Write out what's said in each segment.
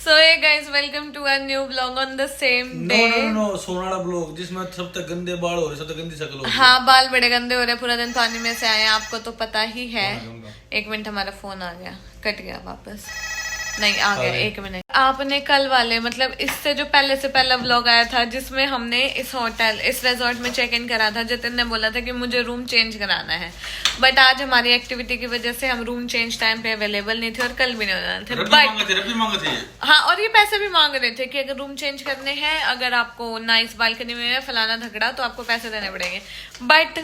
So hey guys, welcome to a new vlog on the same day. No, Sonada block जिसमें सब तक गंदे बाल हो रहे, सब तक गंदी शक्ल हो रही है। हाँ, बाल बड़े गंदे हो रहे, पूरा दिन पानी में से आए हैं, आपको तो पता ही है। एक मिनट, हमारा फोन आ गया, कट गया वापस। नहीं आ गया, एक मिनट। आपने कल वाले मतलब इससे जो पहले से पहला व्लॉग आया था जिसमें हमने इस रिजॉर्ट में चेक इन करा था, जितिन ने बोला था कि मुझे रूम चेंज कराना है, बट आज हमारी एक्टिविटी की वजह से हम रूम चेंज टाइम पे अवेलेबल नहीं थे और कल भी नहीं होने थे। रब्बी मांगे थे। हाँ, और ये पैसे भी मांग रहे थे कि अगर रूम चेंज करने हैं, अगर आपको नाइस बालकनी में है फलाना झगड़ा, तो आपको पैसे देने पड़ेंगे। बट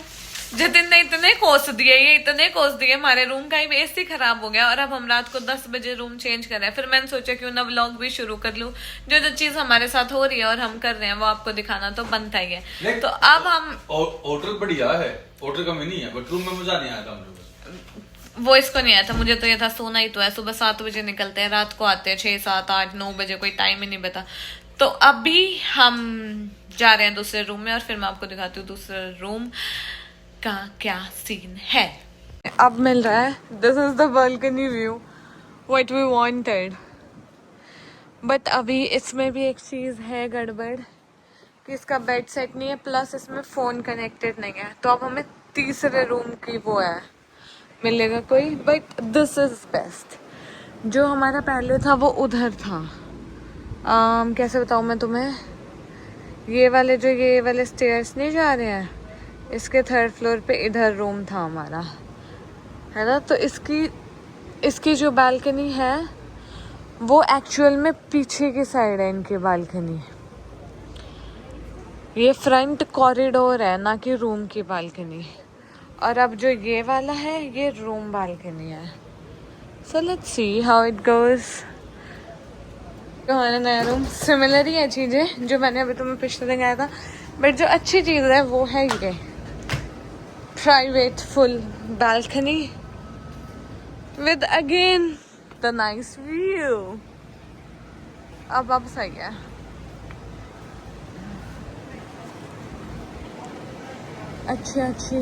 जितिन ने इतने कोस दिए, हमारे रूम का ही एसी खराब हो गया और अब हम रात को 10 बजे रूम चेंज कर रहे हैं। फिर मैंने सोचा क्यों ना व्लॉग भी शुरू कर लूं, जो चीज हमारे साथ हो रही है और हम कर रहे हैं वो आपको दिखाना तो बनता ही है। तो अब हम होटल बढ़िया है, होटल कम नहीं है, बट रूम में मजा नहीं आया था मुझे। वो इसको नहीं आया था, मुझे तो ये था सोना ही तो है। सुबह 7 बजे निकलते हैं, रात को आते हैं 6, 7, 8, 9 बजे, कोई टाइम ही नहीं बता। तो अभी हम जा रहे हैं दूसरे रूम में और फिर मैं आपको दिखाती हूँ दूसरे रूम का क्या सीन है। अब मिल रहा है, this is the balcony view what we wanted. But अभी इसमें भी एक चीज है गड़बड़ कि इसका बेड सेट नहीं है, प्लस इसमें फोन कनेक्टेड नहीं है। तो अब हमें तीसरे रूम की वो है मिलेगा कोई, बट दिस इज बेस्ट। जो हमारा पहले था वो उधर था। कैसे बताऊँ मैं तुम्हें, ये वाले स्टेयर्स नहीं जा रहे हैं, इसके 3rd फ्लोर पे इधर रूम था हमारा, है ना। तो इसकी जो बालकनी है वो एक्चुअल में पीछे की साइड है इनकी बालकनी। ये फ्रंट कॉरिडोर है, ना कि रूम की बालकनी। और अब जो ये वाला है ये रूम बालकनी है। So let's see how it goes. हमारा नया रूम सिमिलर ही है चीज़ें जो मैंने अभी तुम्हें पिछले दिन आया था, बट जो अच्छी चीज़ है वो है ये private full balcony with again the nice view. अब सही है। अच्छी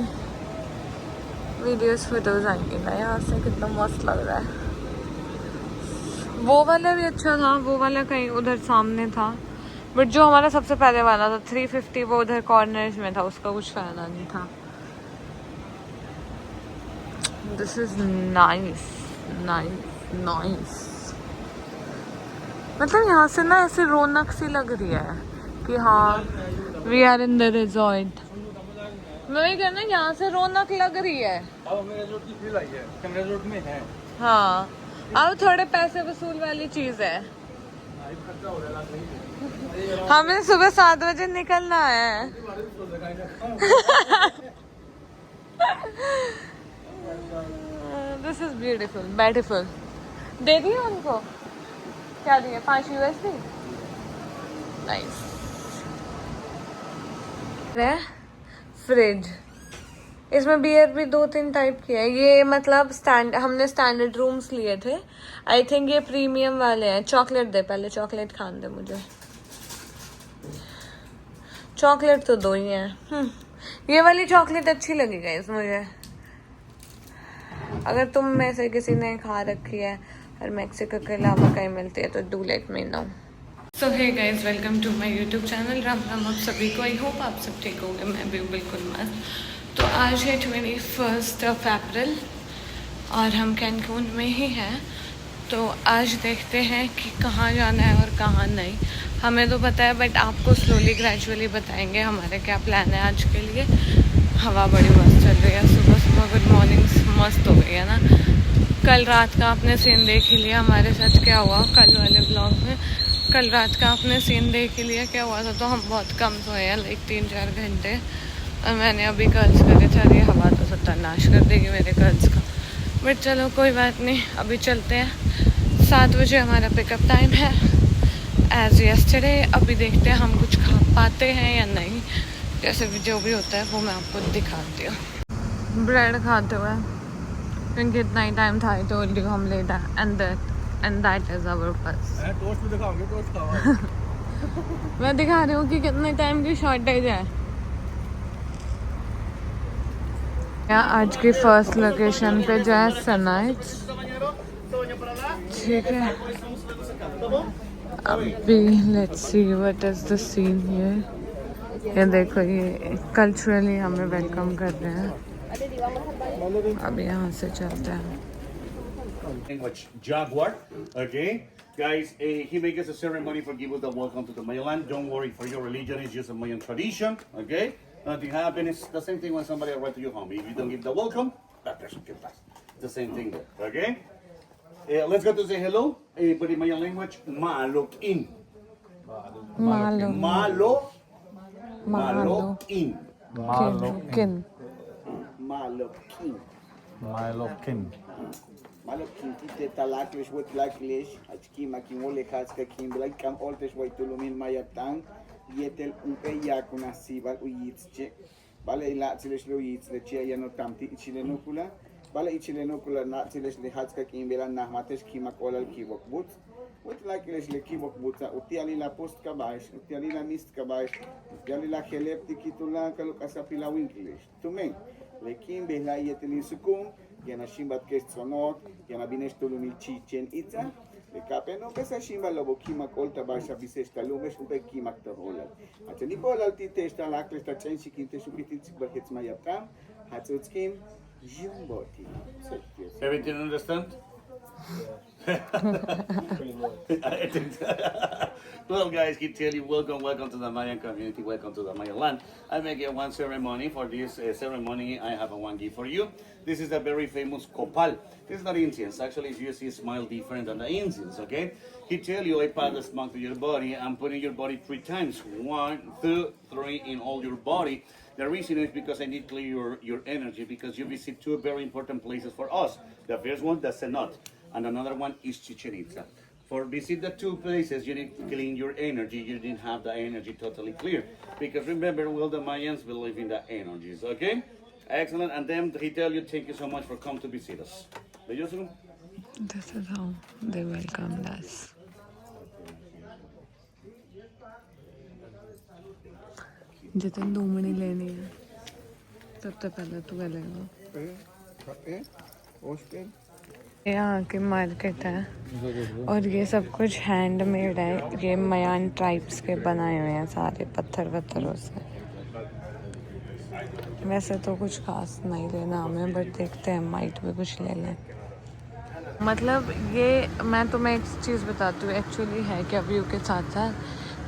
वीडियोस फोटोज आएंगी ना यहाँ से, कितना मस्त लग रहा है। वो वाला भी अच्छा था, वो वाला कहीं उधर सामने था, बट जो हमारा सबसे पहले वाला था 350 वो उधर कॉर्नर्स में था, उसका कुछ फायदा नहीं था। This is nice. मतलब यहाँ से ना ऐसे रौनक सी लग रही है कि हाँ we are in the resort. मैं वही कहना, यहाँ से रौनक लग रही है। अब मेरे रिजॉर्ट की फील आई है कि हम रिजॉर्ट में हैं। हाँ, अब थोड़े पैसे वसूल वाली चीज है। हमें सुबह 7 बजे निकलना है। This is beautiful. दे दिए उनको, क्या दिए? 5 USD। नाइस। फ्रिज, इसमें बियर भी 2-3 टाइप की है। ये मतलब हमने स्टैंडर्ड रूम्स लिए थे, आई थिंक ये प्रीमियम वाले हैं। चॉकलेट दे, पहले चॉकलेट खान दे मुझे। चॉकलेट तो 2 ही हैं। ये वाली चॉकलेट अच्छी लगी गाइस मुझे। अगर तुम में से किसी ने खा रखी है और मैक्सिको के अलावा कहीं मिलती है तो do let me know. So hey guys, welcome to my YouTube channel. Ram Ram आप सभी को। आई होप आप सब ठीक होंगे, मैं भी बिल्कुल मस्त। तो आज है 21 अप्रैल और हम कैनकून में ही हैं। तो आज देखते हैं कि कहाँ जाना है और कहाँ नहीं। हमें तो पता है, बट आपको स्लोली ग्रेजुअली बताएंगे हमारे क्या प्लान है आज के लिए। हवा बड़ी मस्त चल रही है, सुबह गुड मॉर्निंग मस्त हो गई है ना। कल रात का आपने सीन देख ही लिया हमारे साथ क्या हुआ कल वाले ब्लॉग में। कल रात का आपने सीन देख ही लिया क्या हुआ था। तो हम बहुत कम सोए हैं, लाइक 3-4 घंटे। और मैंने अभी कर्ल्स करे थे, ये हवा तो सत्यानाश कर देगी मेरे कर्ल्स का, बट चलो कोई बात नहीं। अभी चलते हैं, 7 बजे हमारा पिकअप टाइम है एज यस्टरडे। अभी देखते हैं हम कुछ खा पाते हैं या नहीं, जैसे भी जो भी होता है वो मैं आपको दिखाती हूँ। ब्रेड खाते हुए, क्योंकि इतना ही टाइम था, तो हम लेट है and that is our purpose. Toast भी दिखाओगे, टोस्ट खाओ। मैं दिखा रही हूँ कि कितने टाइम की शॉर्टेज है। आज की फर्स्ट लोकेशन पे जो है सनराइज, ठीक है। अभी let's see what is the scene here. ये देखो, ये कल्चरली हमें वेलकम कर रहे हैं। अब यहाँ से चलते हैं। Language Jaguar, okay? Guys, he makes a ceremony for give us the welcome to the Mayan land. Don't worry, for your religion, it's just a Mayan tradition, okay? Nothing happens. It's the same thing when somebody arrives to your home. If you don't give the welcome, that person can pass. It's the same thing there, okay? Let's go to say hello. But in Mayan language, Malokin. Malo. Malokin. Kin. Malokin. Malokin. Malokin tite talaklish with laklish achki makin ole khatska kim like kam oltesh way tulumin mayatang yetel upe yakuna sibal uyitsche bale ila tilesh lo yitsle che yano tamti ichilenokula bale ichilenokula na tilesh le khatska kim bela nahmatesh kimak olal kibok but with laklish le kibok buta utiali la post kabash utiali la mist kabash utiali la khelep tikitula kalukasa pila winklish tumen lekin bela yetelin sukum yana shimbat kestonot yana binesh tulumil chichen itza le kapeno pesa shimba lobo kima kolta basha bises talumesh ube kimak tahola atani bolal tite sta lakle sta chensi kinte sukitit bakets mayaptam hatsutskim jumboti. Everything understand? Well, guys, keep telling you, welcome to the Mayan community, welcome to the Mayan land. I make one ceremony. For this ceremony, I have one gift for you. This is a very famous copal. This is not incense. Actually, as you see, it smells different than the incense, okay? He tell you, I pass the smoke to your body. I'm putting your body 3 times. 1, 2, 3 in all your body. The reason is because I need to clear your energy, because you visit 2 very important places for us. The first one, the Cenote, and another one is Chichen Itza. For visit the 2 places, you need to clean your energy. You didn't have the energy totally clear. Because remember, well, the Mayans believe in the energies, okay? Excellent. And then he tell you, thank you so much for coming to visit us. This is how they welcomed us. Jitan 2 minute लेनी है तब तक पहले तू कर लेगा। यहाँ की मार्केट है और ये सब कुछ हैंडमेड है। ये मयान ट्राइब्स के बनाए हुए हैं सारे पत्थरों से। वैसे तो कुछ खास नहीं लेना हमें, बट देखते हैं माइट भी कुछ ले लें। मतलब ये मैं तुम्हें एक चीज़ बताती हूँ, एक्चुअली है क्या व्यू के साथ साथ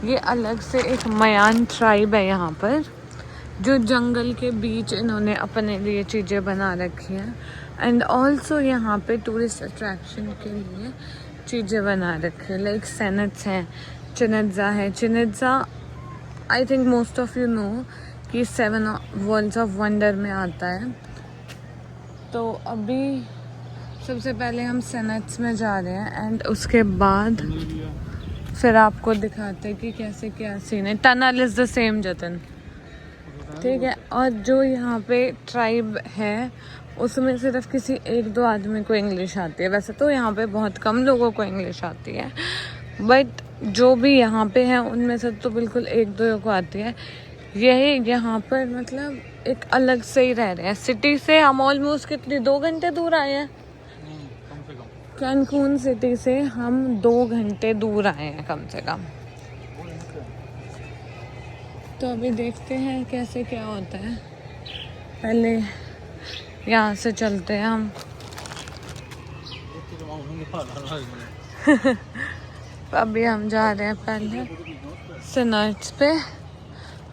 ये अलग से एक मयान ट्राइब है यहाँ पर, जो जंगल के बीच इन्होंने अपने लिए चीज़ें बना रखी हैं। एंड ऑल्सो यहाँ पे टूरिस्ट अट्रैक्शन के लिए चीज़ें बना रखी हैं, लाइक सेनेट्स हैं, चिनित्जा है। Chichen Itza I think most of you know कि 7 वर्ल्ड्स ऑफ वंडर में आता है। तो अभी सबसे पहले हम सेनेट्स में जा रहे हैं एंड उसके बाद फिर आपको दिखाते हैं कि कैसे क्या सीन है। टनल इज़ द सेम जतन, ठीक है। और जो यहाँ पे ट्राइब है उसमें सिर्फ किसी 1-2 आदमी को इंग्लिश आती है। वैसे तो यहाँ पे बहुत कम लोगों को इंग्लिश आती है, बट जो भी यहाँ पे हैं उनमें से तो बिल्कुल 1-2 को आती है। यही यहाँ पर मतलब एक अलग से ही रह रहे हैं। सिटी से हम ऑलमोस्ट कितनी 2 घंटे दूर आए हैं। कैनकून सिटी से हम 2 घंटे दूर आए हैं कम से कम। तो अभी देखते हैं कैसे क्या होता है। पहले यहाँ से चलते हैं हम। अभी हम जा रहे हैं पहले सिनर्ट्स पे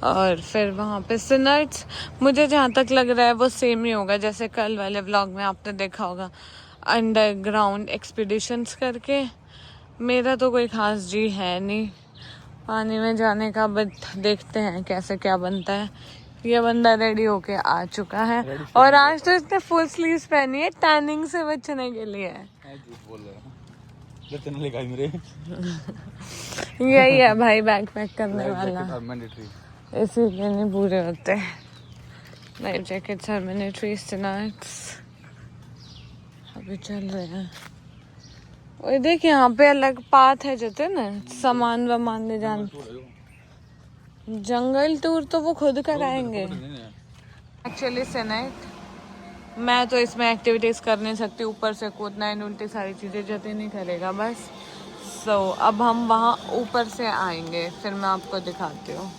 और फिर वहाँ पे सिनर्ट्स मुझे जहाँ तक लग रहा है वो सेम ही होगा जैसे कल वाले व्लॉग में आपने देखा होगा, अंडरग्राउंड एक्सपीडिशंस करके। मेरा तो कोई खास जी है नहीं पानी में जाने का, बट देखते हैं कैसे क्या बनता है। ये बंदा रेडी होके आ चुका है और आज तो इसने फुल स्लीव्स पहनी है टैनिंग से बचने के लिए। यही है भाई बैक पैक करने वाला, इसीलिए नहीं पूरे होते। Life jackets are mandatory. Snacks अभी चल रहे हैं। और देख यहाँ पे अलग पाथ है जतन ना, सामान वामान ले जान। जंगल टूर तो वो खुद कराएंगे। एक्चुअली सेनेट मैं तो इसमें एक्टिविटीज कर नहीं सकती, ऊपर से कूदना एंड उल्टी सारी चीजें जते नहीं करेगा। बस सो अब हम वहाँ ऊपर से आएंगे, फिर मैं आपको दिखाती हूँ।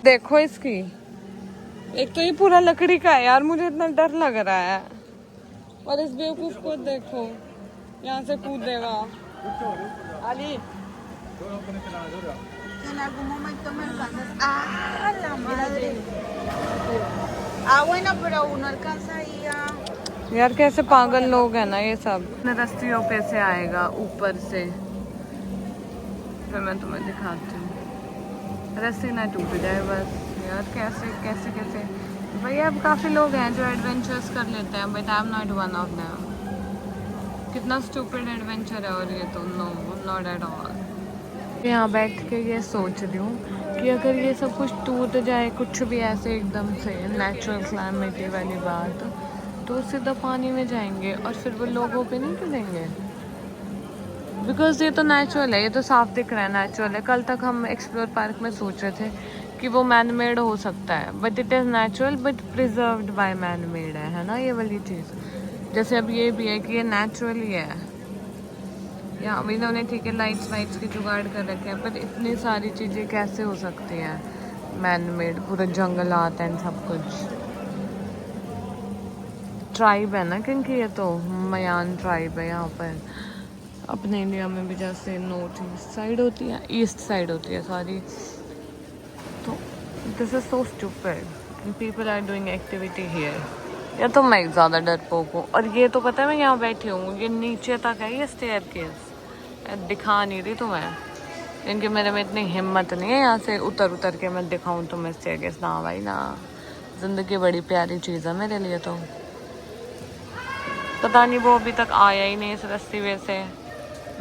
देखो इसकी, एक तो ये पूरा लकड़ी का है यार, मुझे इतना डर लग रहा है। और इस बेवकूफ को देखो, यहाँ से कूदेगा। Ali. En algún momento me alcanzas. ¡Ah, la madre! Ah, bueno, pero uno alcanza ahí a... यार कैसे पागल लोग हैं ना ये सब। रस्सियों पे से आएगा ऊपर से, फिर मैं तुम्हें दिखाती हूँ। रस्सी ना टूट जाए बस। यार कैसे कैसे कैसे भैया, अब काफ़ी लोग हैं जो एडवेंचर्स कर लेते हैं, but I am not one of them. कितना स्टूपिड एडवेंचर है, और ये तो नो, नॉट एट ऑल। यहाँ बैठ के ये सोच रही हूँ कि अगर ये सब कुछ टूट जाए, कुछ भी ऐसे एकदम से नेचुरल क्लाइमेटी वाली बात, तो सीधा पानी में जाएंगे और फिर वो लोगों पे नहीं गिरेंगे। बिकॉज ये तो नेचुरल है, ये तो साफ दिख रहा है, नेचुरल है। कल तक हम एक्सप्लोर पार्क में सोच रहे थे कि वो मैन मेड हो सकता है, but it is natural but preserved by man made है ना ये वाली चीज़। जैसे अब ये भी है कि ये नेचुरल ही है। यहाँ भी इन्होंने ठीक है लाइट्स वाइट्स की जुगाड़ कर रखे हैं, पर इतनी सारी चीज़ें कैसे हो सकती हैं मैन मेड? पूरा जंगल आता है सब कुछ। ट्राइब है ना, क्योंकि ये तो मयान ट्राइब है यहाँ पर। अपने इंडिया में भी जैसे नॉर्थ ईस्ट साइड होती है, ईस्ट साइड होती है सॉरी, तो this is so stupid, people are doing activity here. या तो मैं ज़्यादा डरपोक हूँ। और ये तो पता है मैं यहाँ बैठी हूँ, ये नीचे तक है ये स्टेयरकेस, दिखा नहीं रही तुम्हें, क्योंकि मेरे में इतनी हिम्मत नहीं है यहाँ से उतर के मैं दिखाऊँ तुम्हें स्टेयरकेस। ना भाई ना, ज़िंदगी बड़ी प्यारी चीज़ है मेरे लिए। तो पता नहीं वो अभी तक आया ही नहीं इस रस्सी वे से,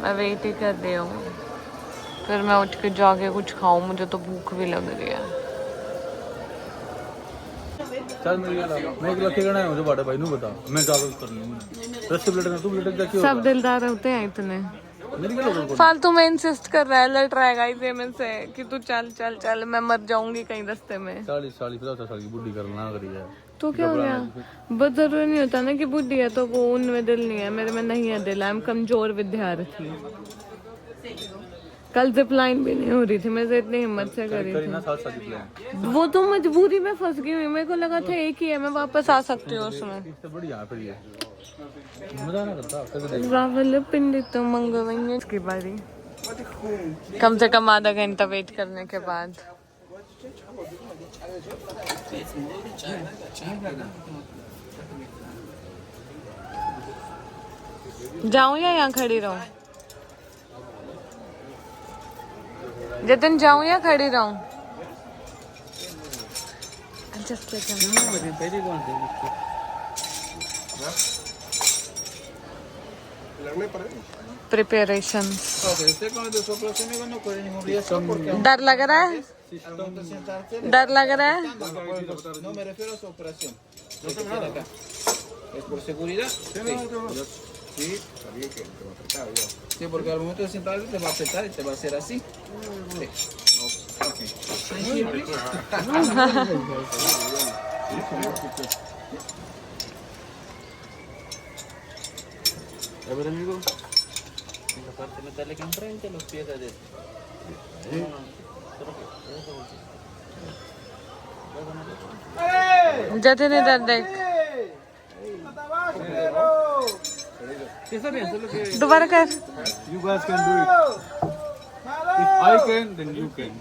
मैं वेट ही कर रही हूँ। फिर मैं उठ के जाके कुछ खाऊं, मुझे तो भूख भी लग रही है। चल मेरी मैं एक लकी गणा है, मुझे बड़ा भाई नु बता, मैं ज्यादा कर लूंगा। रस्सी प्लेट में तू प्लेट क्या क्यों? सब दिलदार होते हैं इतने, मेरी क्या लोगों को फालतू में इंसिस्ट कर रहा है, लड़ रहा है गाइस ये में से कि तू चल चल चल, मैं मर जाऊंगी कहीं रास्ते में। 40 50 साल की बुढ़ी करना करी है तो क्या हो गया? बस जरूरी नहीं होता ना कि बुढ़ी है तो वो उनमें दिल नहीं है, मेरे में नहीं है दिल। आई एम कमजोर विद्यार्थी। कल जिप लाइन भी नहीं हो रही थी, मैं इतनी हिम्मत से करी थी। ना 7 साल की प्लान, वो तो मजबूरी में फंस गई हुई, मेरे को लगा था एक ही है, मैं वापस आ सकती हूँ उसमें। इससे बढ़िया फिर ये मजा ना करता कैसे देख। रावल पिंडी तो मंगवाई इसकी बारी, कम से कम आधा घंटा वेट करने के बाद। जाऊं या यहाँ खड़ी रहूं? जतिन जाऊं या खड़ी रहूं? प्रिपरेशन। डर लग रहा है? डर लग रहा है? No me refiero a su operación. Lo que tiene acá. ¿Es por seguridad? Sí, sabía que te va a apretar yo. Sí, porque al momento de sentarte te va a apretar y te va a hacer así. Sí. Ok. A ver, amigo. En la parte metálica enfrente, los pies adentro. Jatin इधर देख, दोबारा कर। You guys can do it. If I can, then you can.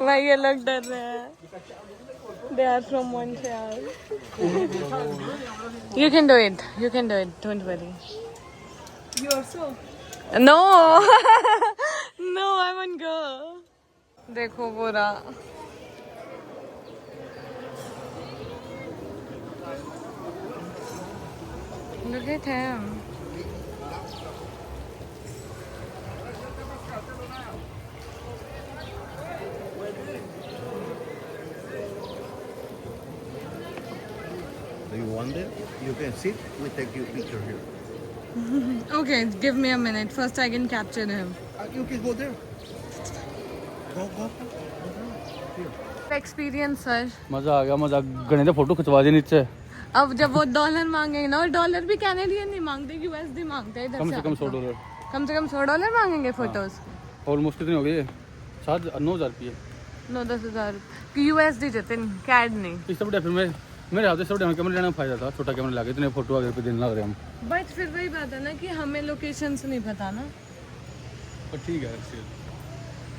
भाई ये लोग डर रहे हैं। They are from Montreal. You can do it. You can do it. Don't worry. You also? No. No, I won't go. देखो पूरा look at him. Do you want it? You can sit. We take your picture here. Okay, give me a minute. First, I can capture him. You can go there. Go. Experience, sir. मजा आ गया, मजा गणे तो photo खिंचवा दे नीचे। अब जब वो डॉलर मांगेंगे ना, और डॉलर भी कैनेडियन नहीं मांगते, यूएसडी मांगते हैं इधर कम से कम $100 कम से कम $100 मांगेंगे फोटोज। ऑलमोस्ट कितने हो गए? 9,000 रुपये। 9-10 हज़ार यूएसडी जितने, कैड नहीं। इससे बढ़िया फिर मेरे हाथ से कैमरा लेने में फायदा था, छोटा कैमरा लगा इतने फोटो वगैरह पे दिन लग रहे हम। बट फिर वही बात है ना कि हमें लोकेशंस नहीं पता ना। पर ठीक है,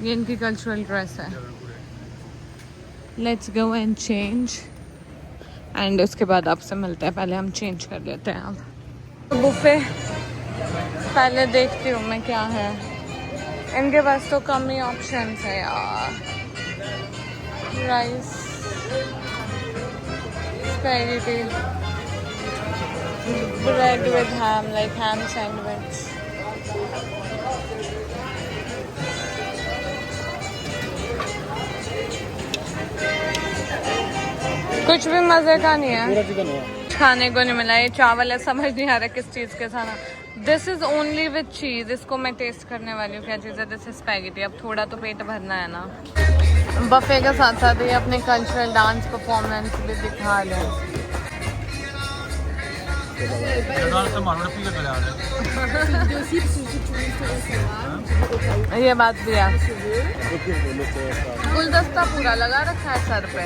ये इनकी कल्चरल ड्रेस है। Let's go and change, and उसके बाद आपसे मिलते हैं। पहले हम चेंज कर लेते हैं। अब बुफे पहले देखती हूँ मैं क्या है। इनके पास तो कम ही ऑप्शन है यार। Rice, spaghetti, bread with ham, like ham sandwich. कुछ भी मजे का नहीं है, पूरा चिकन हुआ। खाने को नहीं मिला। ये चावल है, समझ नहीं आ रहा किस चीज़ के साथ। दिस इज ओनली विद चीज़। इसको मैं टेस्ट करने वाली हूँ क्या चीज़ है। This is spaghetti. अब थोड़ा तो पेट भरना है ना। बफे के साथ साथ ये अपने कल्चरल डांस परफॉर्मेंस भी दिखा रहे हैं। ये बात भी है। गुलदस्ता पूरा लगा रखा है सर पे।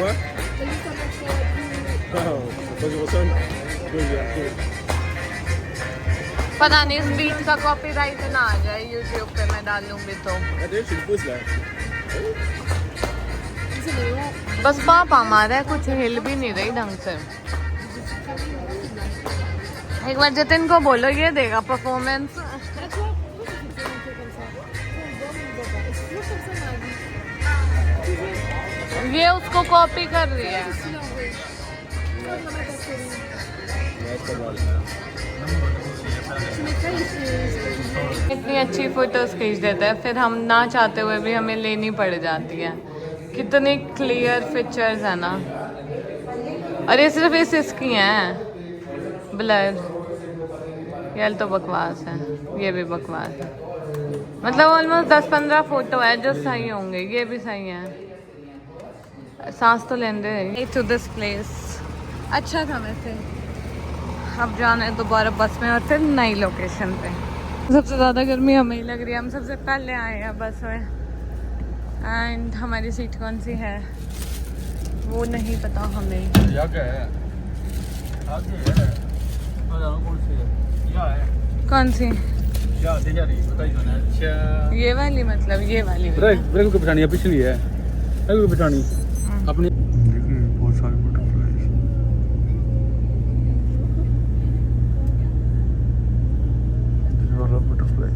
पता नहीं इस बीट का कॉपीराइट ना आ जाए यूट्यूब पे, मैं डाल लूंगी तो। बस पाप हमारा है, कुछ हिल भी नहीं रही ढंग से। एक बार जतिन को बोलो, ये देगा परफॉर्मेंस। ये उसको कॉपी कर रही है। इतनी अच्छी फोटोज खींच देते हैं, फिर हम ना चाहते हुए भी हमें लेनी पड़ जाती है। कितने क्लियर पिक्चर्स है ना। और ये सिर्फ इसकी हैं ब्लर। ये तो बकवास है, ये भी बकवास है। मतलब ऑलमोस्ट 10-15 फोटो है जो सही होंगे, ये भी सही है। सांस तो लेने दे। टू दिस प्लेस अच्छा था वैसे। अब जाना है दोबारा बस में और फिर नई लोकेशन पे। सबसे ज़्यादा गर्मी हमें ही लग रही है। हम सबसे पहले आए हैं बस में, एंड हमारी सीट कौन सी है वो नहीं पता हमें। आगे है, आगे है। कौन सी है? कौन सी? अच्छा, ये वाली, मतलब ये वाली। ब्रेक को बिठानी है, पिछली है ब्रेक को बिठानी अपनी। देखिए बहुत सारे बटरफ्लाई। बटरफ्लाई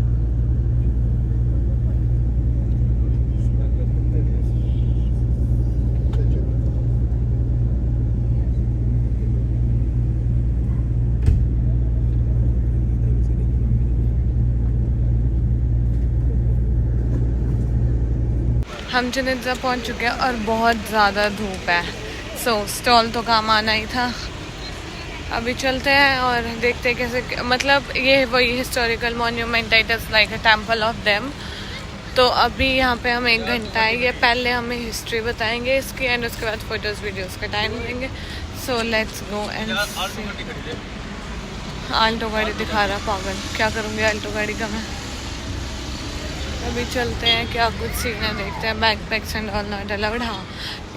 हम जनित्जा पहुंच चुके हैं और बहुत ज़्यादा धूप है। सो स्टॉल तो काम आना ही था। अभी चलते हैं और देखते हैं कैसे, मतलब ये वही हिस्टोरिकल मॉन्यूमेंट है, it is like a temple of them. तो अभी यहाँ पे हम 1 घंटा है। ये पहले हमें हिस्ट्री बताएंगे इसकी, एंड उसके बाद फोटोज़ वीडियोज़ का टाइम देंगे। So let's go and Alto गाड़ी दिखा रहा पागल। क्या करूँगी आल्टो गाड़ी का मैं। अभी चलते हैं, क्या कुछ सीन है देखते हैं। Bag packs and all not allowed. हाँ,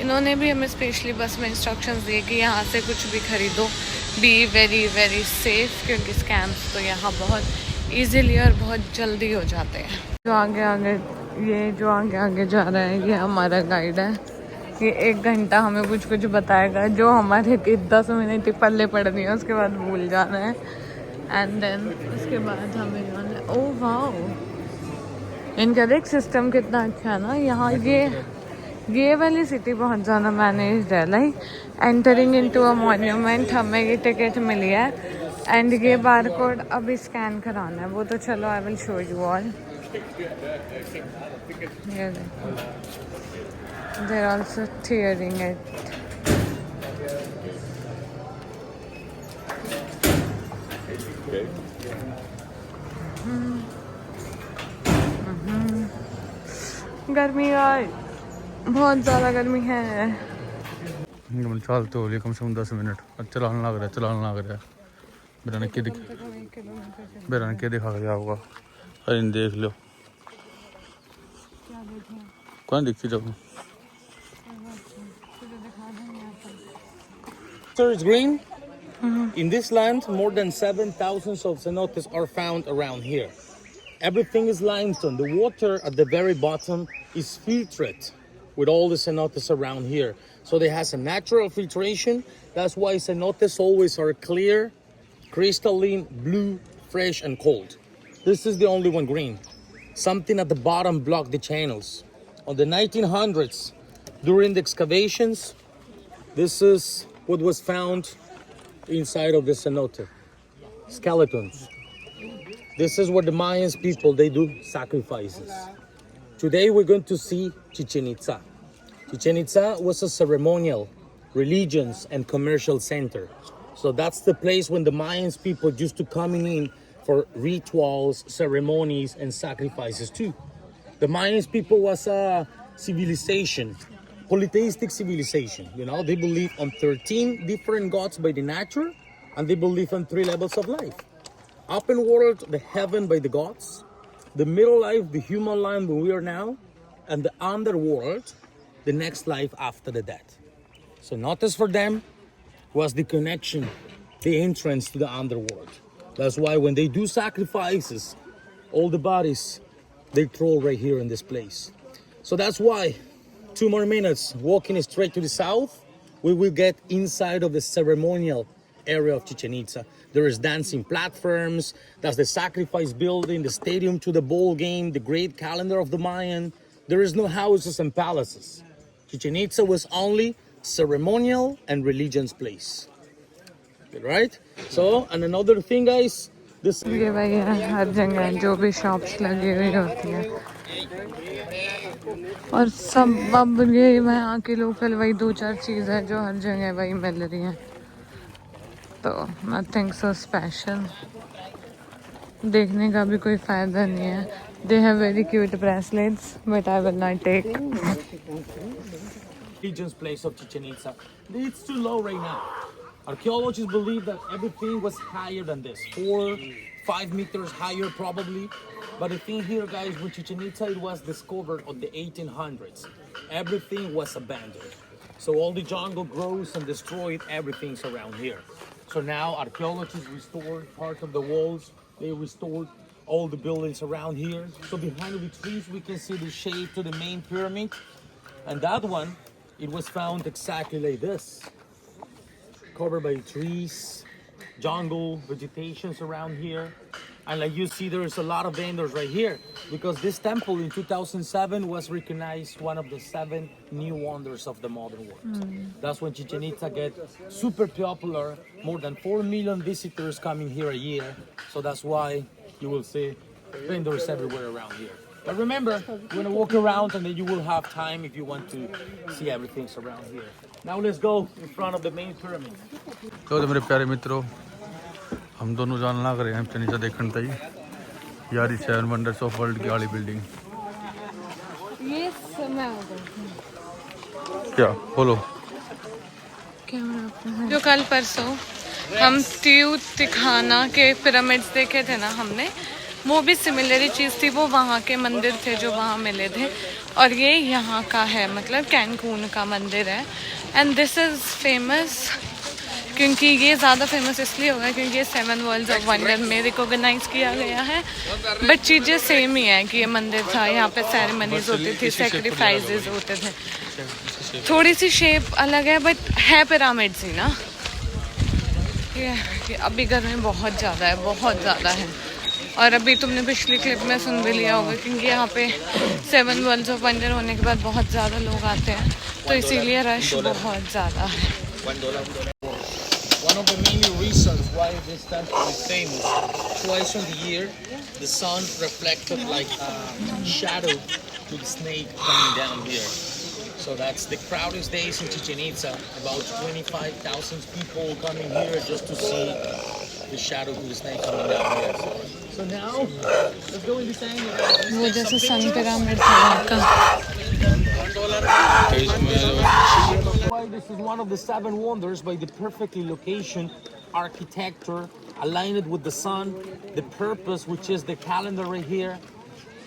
इन्होंने भी हमें स्पेशली बस में इंस्ट्रक्शंस दिए कि यहाँ से कुछ भी खरीदो, बी वेरी वेरी सेफ, क्योंकि स्कैम्स तो यहाँ बहुत इजीली और बहुत जल्दी हो जाते हैं। जो आगे आगे जा रहा है ये हमारा गाइड है। ये 1 घंटा हमें कुछ कुछ बताएगा, जो हमारे 10 मिनट ही पल्ले पड़नी है, उसके बाद भूल जाना है। एंड देन उसके बाद हमें जाना है। ओह वाओ, इनका देख सिस्टम कितना अच्छा है ना। यहाँ ये वाली सिटी बहुत ज़्यादा मैनेज्ड है। Like entering into a monument हमें ये टिकट मिली है, एंड ये बार कोड अभी स्कैन कराना है। वो तो चलो I will show you all. ये देखो, देयर आल्सो टीयरिंग इट। गर्मी यार, बहुत ज़्यादा गर्मी है। चलते हो कम से कम 10 मिनट चलाना लग रहा है मेरा ने क्या दिखा गया होगा अरे देख लो कौन दिखती जब Is green. In this land, more than 7,000 of cenotes are found around here. Everything is limestone. The water at the very bottom is filtered with all the cenotes around here. So they has a natural filtration. That's why cenotes always are clear, crystalline, blue, fresh and cold. This is the only one green. Something at the bottom blocked the channels. On the 1900s, during the excavations, this is what was found inside of the cenote. Skeletons. This is what the Mayans people, they do sacrifices. Today we're going to see Chichen Itza. Chichen Itza was a ceremonial, religious and commercial center. So that's the place when the Mayans people used to come in for rituals, ceremonies and sacrifices too. The Mayans people was a civilization, polytheistic civilization. You know, they believe on 13 different gods by the nature, and they believe on 3 levels of life. Upper world, the heaven by the gods, the middle life, the human life where we are now, and the underworld, the next life after the death. So notice for them was the connection, the entrance to the underworld. That's why when they do sacrifices, all the bodies, they throw right here in this place. So that's why 2 more minutes walking straight to the south, we will get inside of the ceremonial area of Chichen Itza. There is dancing platforms, that's the sacrifice building, the stadium to the ball game, the great calendar of the Mayan. There is no houses and palaces. Chichen Itza was only ceremonial and religious place. Right? So, and another thing guys, this ये भाई है हर जगह जो भी shops लगी हुई होती हैं और सब अब ये यहाँ की लोकल वही 2-4 चीज़ है जो हर जगह वही मिल रही हैं तो नथिंग सो स्पेशल देखने का भी कोई फ़ायदा नहीं है. They have very cute bracelets but I will not take. religious place of Chichen Itza. It's too low right now. Archaeologists believe that everything was higher than this, 4-5 meters higher probably. But the thing here, guys, with Chichen Itza, it was discovered in the 1800s. Everything was abandoned. So all the jungle grows and destroyed everything's around here. So now archaeologists restored part of the walls. They restored all the buildings around here. So behind the trees, we can see the shape to the main pyramid. And that one, it was found exactly like this. Covered by trees, jungle, vegetations around here. And like you see, there's a lot of vendors right here because this temple in 2007 was recognized one of the 7 new wonders of the modern world. That's when Chichen Itza get super popular, more than 4 million visitors coming here a year. So that's why you will see vendors everywhere around here. But remember, you're gonna walk around and then you will have time if you want to see everything around here. Now let's go in front of the main pyramid. तो मेरे प्यारे मित्रों हम दोनों जान लग रहे हैं नीचे देखने तई यार 7 वंडर्स ऑफ वर्ल्ड की वाली बिल्डिंग ये समय क्या बोलो जो कल परसों हम तिखाना के पिरामिड्स देखे थे ना हमने वो भी सिमिलर ही चीज़ थी. वो वहाँ के मंदिर थे जो वहाँ मिले थे और ये यहाँ का है मतलब कैनकून का मंदिर है. एंड दिस इज़ फेमस क्योंकि ये ज़्यादा फेमस इसलिए होगा क्योंकि ये 7 वर्ल्ड्स ऑफ वंडर में रिकॉग्नाइज किया गया है. बट चीज़ें सेम ही है कि ये मंदिर था, यहाँ पे सेरेमनीज होती थी, सेक्रीफाइसेस होते थे. थोड़ी सी शेप अलग है बट है पिरामिड्स ही ना. ये अभी गर्मी बहुत ज़्यादा है, बहुत ज़्यादा है. और अभी तुमने पिछली क्लिप में सुन भी लिया होगा क्योंकि यहाँ पे 7 वर्ल्ड्स ऑफ वंडर होने के बाद बहुत ज़्यादा लोग आते हैं तो इसीलिए रश बहुत ज़्यादा है. One of the main reasons why this temple is famous, twice in the year, the sun reflected like a shadow to the snake coming down here. So that's the proudest days in Chichen Itza. About 25,000 people coming here just to see the shadow to the snake coming down here. So now, let's go in the tank. वो जैसे सन pyramid था वहाँ का. why this is one of the 7 wonders, by the perfectly location, architecture, aligned with the sun, the purpose, which is the calendar right here.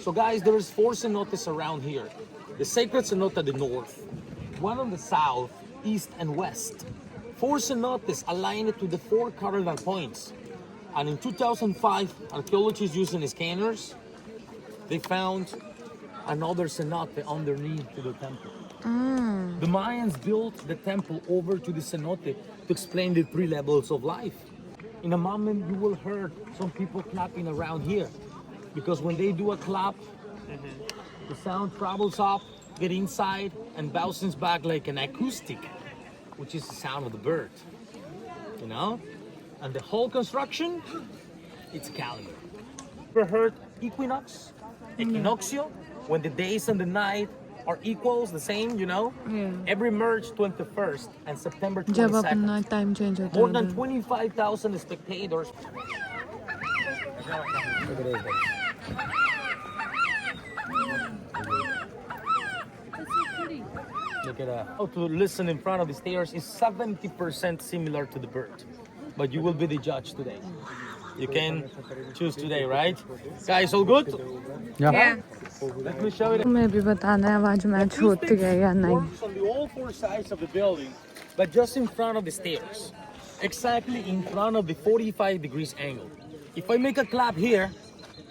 So guys, there is 4 cenotes around here. The sacred cenote at the north, one on the south, east and west. 4 cenotes aligned to the 4 cardinal points. And in 2005, archaeologists using scanners, they found another cenote underneath to the temple. The Mayans built the temple over to the cenote to explain the 3 levels of life. In a moment, you will hear some people clapping around here, because when they do a clap, the sound travels up, get inside, and bounces back like an acoustic, which is the sound of the bird. You know? And the whole construction, it's a calendar. Ever heard equinox? Equinoccio? When the days and the night are equals, the same, you know? Every March 21st and September 22nd. Time change होता More than 25,000 spectators. Look at that. How to listen in front of the stairs is 70% similar to the bird. But you will be the judge today. You can choose today, right? Guys, all good? Yeah. Let me show you. मैं भी बताना है आज match होती है या नहीं. Works on the all 4 sides of the building, but just in front of the stairs. Exactly in front of the 45 degrees angle. If I make a clap here,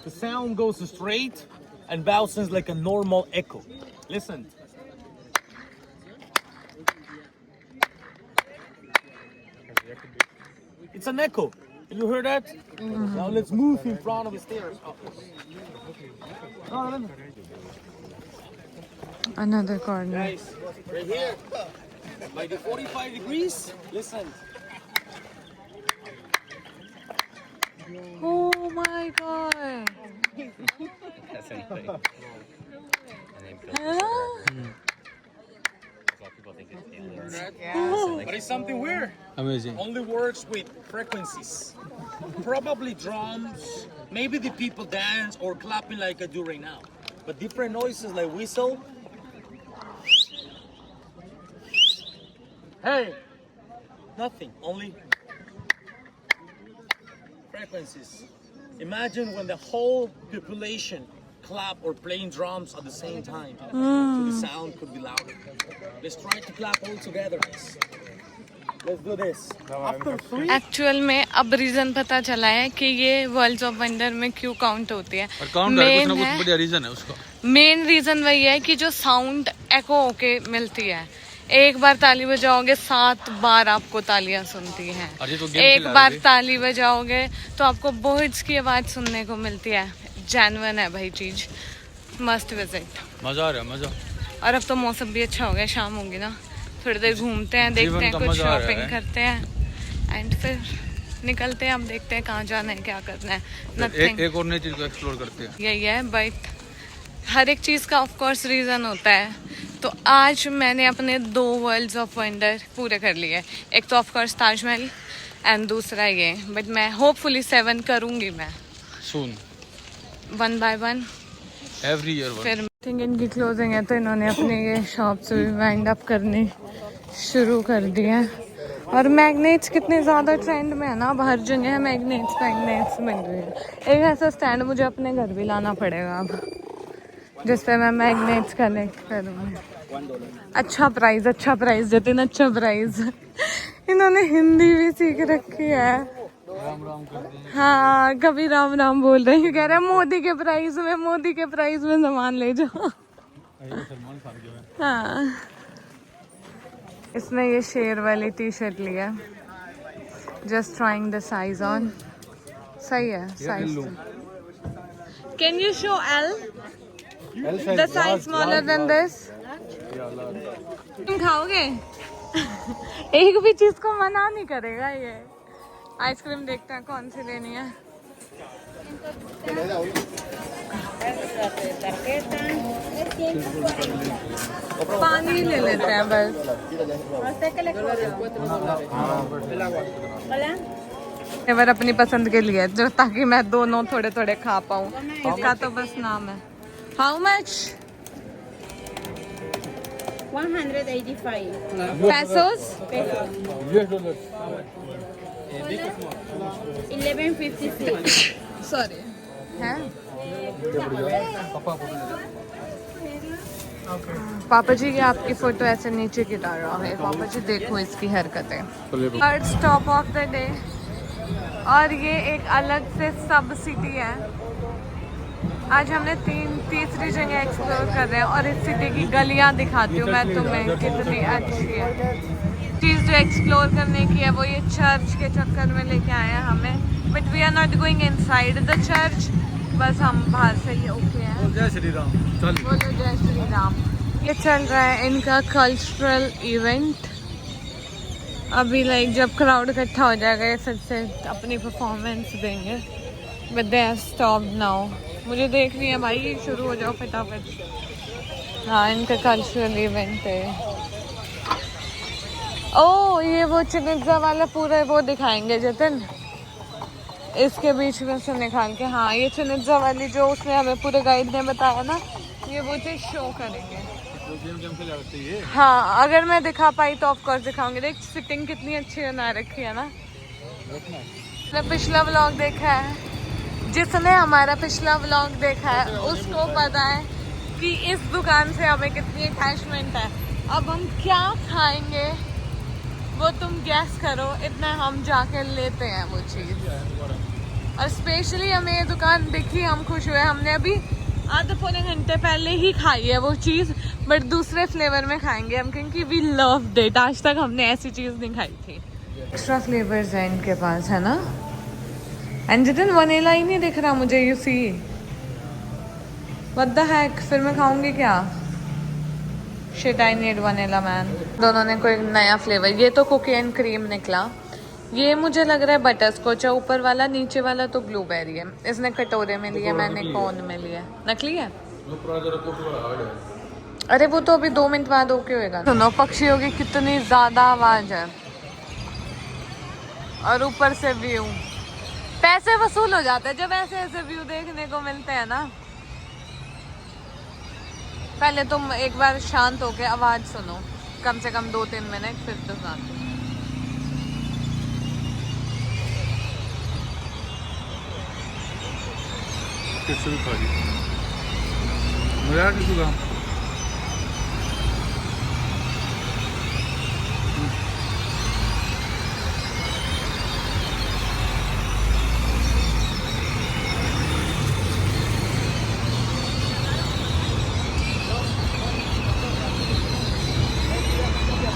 the sound goes straight and bounces like a normal echo. Listen. It's an echo. You heard that? Now let's move in front of the stairs. Oh, Another corner. guys, right here, by the 45 degrees, listen. Oh my god. But it's something weird. Amazing. Only works with frequencies. Probably drums, maybe the people dance or clapping like I do right now. But different noises like whistle. Hey! Nothing, only frequencies. Imagine when the whole population clap or playing drums at the same time. So the sound could be louder. Let's try to clap all together. Let's do this. After 3. Actual में अब reason पता चला है कि ये worlds of wonder में क्यों count होती है. और काउंट है कुछ ना कुछ बढ़िया रीजन है उसका. मेन रीजन वही है कि जो साउंड एको होके मिलती है. एक बार ताली बजाओगे 7 बार आपको तालियां सुनती हैं. एक बार ताली बजाओगे तो आपको बर्ड्स की आवाज सुनने को मिलती है. जेन्युइन है भाई चीज. Must visit. मजा आ रहा है मजा. और अब तो मौसम भी अच्छा हो गया. शाम होगी ना, थोड़ी देर घूमते हैं, देखते हैं, कुछ शॉपिंग करते हैं एंड फिर निकलते हैं. अब देखते हैं कहाँ जाना है, क्या करना है. नथिंग. एक और नई चीज को एक्सप्लोर करते हैं. यही है. बट हर एक चीज़ का ऑफ कोर्स रीज़न होता है. तो आज मैंने अपने 2 वर्ल्ड्स ऑफ वंडर पूरे कर लिए. एक तो ऑफ कोर्स ताजमहल एंड दूसरा ये. बट मैं होपफुली 7 करूँगी मैं Soon. 1 by 1. Every year one. फिर थिंक इनकी क्लोजिंग है तो इन्होंने अपने ये शॉप्स भी वाइंड अप करनी शुरू कर दिया है. और मैग्नेट्स कितने ज़्यादा ट्रेंड में है ना. अब हर जगह मैग्नेट्स मिल रही है. एक ऐसा स्टैंड मुझे अपने घर भी लाना पड़ेगा अब, जिस पे मैं मैग्नेट्स कलेक्ट करूँगी. अच्छा प्राइस जतिन, अच्छा प्राइस. इन्होंने हिंदी भी सीख रखी है. हाँ, कभी राम राम बोल रहे हैं. कह रहे हैं मोदी के प्राइस में सामान ले जाओ. हाँ, इसने ये शेर वाली टी शर्ट लिया. Just trying the size on. सही है size. Can you show all the size smaller than this. तुम खाओगे? एक भी चीज को मना नहीं करेगा ये. आइसक्रीम देखते हैं कौन सी लेनी है. पानी ले लेते हैं बस. फ्लेवर अपनी पसंद के लिए, जो ताकि मैं दोनों थोड़े थोड़े खा पाऊँ. इसका तो बस नाम है. How much? 185 पैसोस pesos. $11.56. सॉरी है। पापा जी ये आपकी फोटो ऐसे नीचे गिरा रहा है। पापा जी देखो इसकी हरकतें। Third stop of the day और ये एक अलग से सब सिटी है। आज हमने तीसरी जगह एक्सप्लोर कर रहे हैं और इस सिटी की गलियां दिखाती हूँ मैं तुम्हें कितनी अच्छी है। चीज़ जो एक्सप्लोर करने की है वो ये चर्च के चक्कर में लेके आए हैं हमें, but we are not going inside the church, बस हम बाहर से ही ओके हैं। जय श्री राम। चल बोलो जय श्री राम। ये चल रहा है इनका कल्चरल इवेंट। अभी लाइक जब क्राउड इकट्ठा हो जाएगा ये फिर से अपनी परफॉर्मेंस देंगे, but they are stopped now. मुझे देखनी है भाई, शुरू हो जाओ फटाफट। हाँ इनका कल्चरल इवेंट है। ओ ये वो चिनिट्जा वाला पूरा वो दिखाएंगे जतिन, इसके बीच में से निकाल के। हाँ ये चिनिट्जा वाली जो उसने हमें पूरे गाइड ने बताया ना, ये वो चीज़ शो करेंगे। हाँ अगर मैं दिखा पाई तो ऑफ कोर्स दिखाऊंगी। देख सिटिंग कितनी अच्छी बना रखी है ना। मैंने पिछला व्लॉग देखा है, जिसने हमारा पिछला व्लॉग देखा है उसको पता है कि इस दुकान से हमें कितनी अटैचमेंट है। अब हम क्या खाएंगे वो तुम गैस करो, इतना हम जाके लेते हैं वो चीज़। और स्पेशली हमें ये दुकान दिखी, हम खुश हुए। हमने अभी आधे पौने घंटे पहले ही खाई है वो चीज़, बट दूसरे फ्लेवर में खाएंगे हम क्योंकि वी लव्ड इट। आज तक हमने ऐसी चीज़ नहीं खाई थी। एक्स्ट्रा फ्लेवर्स हैं इनके पास, है ना। एंड जितन वनीला ही नहीं दिख रहा मुझे, you see what the hack. फिर मैं खाऊंगी क्या? Shit I need vanilla man. दोनों ने कोई नया फ्लेवर, ये तो कुकी एंड क्रीम निकला, ये मुझे लग रहा है बटर स्कॉच है ऊपर वाला, नीचे वाला तो ब्लूबेरी है। इसने कटोरे में लिया, मैंने कोन में लिया। नकली है। अरे वो तो अभी 2 मिनट बाद ओके होएगा। सुनो पक्षियों की कितनी ज्यादा आवाज है और ऊपर से व्यू। पैसे वसूल हो जाते हैं जब ऐसे ऐसे व्यू देखने को मिलते हैं ना। पहले तुम एक बार शांत होके आवाज सुनो कम से कम 2-3 मिनट, फिर तो शांत। किससे भी खा ली मजा किसी का।